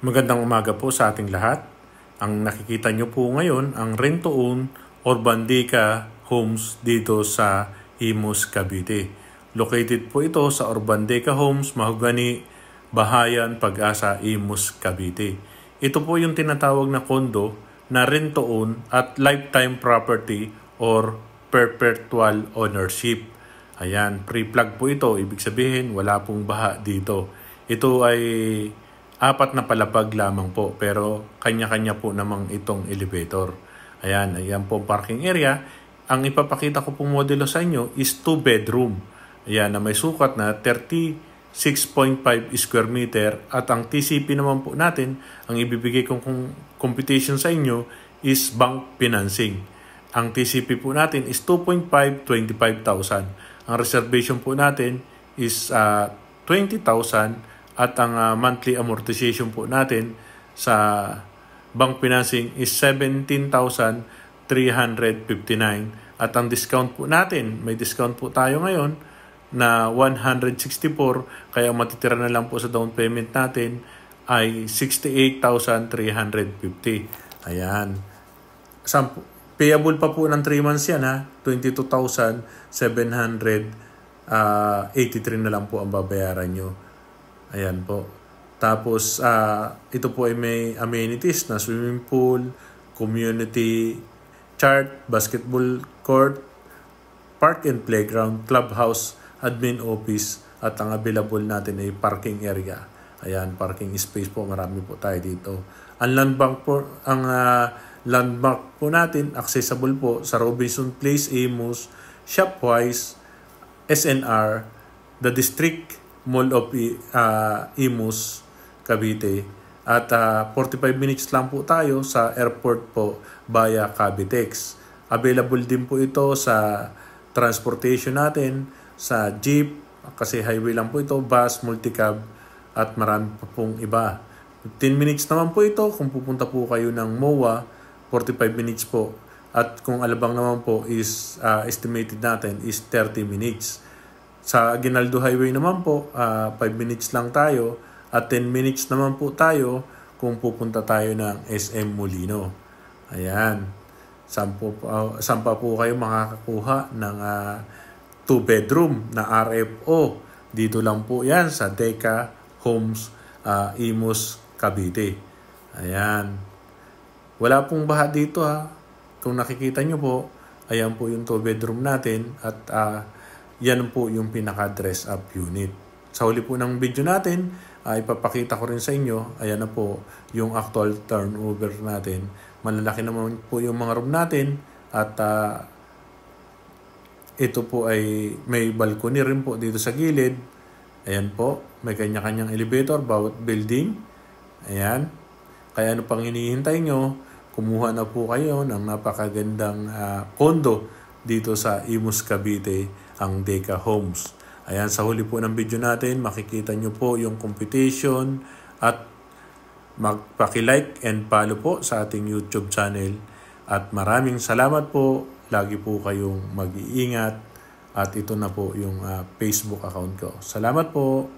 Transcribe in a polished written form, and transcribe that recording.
Magandang umaga po sa ating lahat. Ang nakikita nyo po ngayon ang rent-to-own Urbandeca Homes dito sa Imus, Cavite. Located po ito sa Urbandeca Homes, Mahogany, Bahayan, Pag-asa, Imus, Cavite. Ito po yung tinatawag na kondo na rent-to-own at lifetime property or perpetual ownership. Ayan, pre-plug po ito. Ibig sabihin, wala pong baha dito. Ito ay 4 na palapag lamang po, pero kanya-kanya po namang itong elevator. Ayan po ang parking area. Ang ipapakita ko pong modelo sa inyo is 2 bedroom. Ayan, na may sukat na 36.5 square meter at ang TCP naman po natin, ang ibibigay kong computation sa inyo is bank financing. Ang TCP po natin is 2.5, 25,000. Ang reservation po natin is 20,000 at ang monthly amortization po natin sa bank financing is 17,359 at ang discount po natin, may discount po tayo ngayon na 164, kaya matitira na lang po sa down payment natin ay 68,350. Ayan. Payable pa po ng 3 months yan ha. 22,783 na lang po ang babayaran nyo. Ayan po. Tapos, ito po ay may amenities na swimming pool, community chart, basketball court, park and playground, clubhouse, admin office, at ang available natin ay parking area. Ayan, parking space po. Marami po tayo dito. Ang landmark po natin, accessible po sa Robinson Place, Imus, Shopwise, SNR, the District Mall of Imus, Cavite. At 45 minutes lang po tayo sa airport po via Cavitex. Available din po ito sa transportation natin, sa jeep, kasi highway lang po ito, bus, multicab, at marami pa pong iba. 10 minutes naman po ito kung pupunta po kayo ng MOA, 45 minutes po. At kung Alabang naman po is estimated natin is 30 minutes. Sa Aguinaldo Highway naman po, 5 minutes lang tayo at 10 minutes naman po tayo kung pupunta tayo ng SM Molino. Ayan. Saan pa po kayo makakakuha ng 2 bedroom na RFO? Dito lang po yan sa Deca Homes, Imus, Cavite. Ayan. Wala pong baha dito ha. Kung nakikita nyo po, ayan po yung 2 bedroom natin at yan po yung pinaka-dress up unit. Sa huli po ng video natin, ipapakita ko rin sa inyo, ayan na po yung actual turnover natin. Malalaki naman po yung mga room natin at ito po ay may balcony rin po dito sa gilid. Ayan po, may kanya-kanyang elevator bawat building. Ayan. Kaya ano pang hinihintay nyo, kumuha na po kayo ng napakagandang condo dito sa Imus, Cavite, ang Deca Homes. Ayan, sa huli po ng video natin, makikita nyo po yung computation at magpaki-like and follow po sa ating YouTube channel. At maraming salamat po. Lagi po kayong mag-iingat. At ito na po yung Facebook account ko. Salamat po.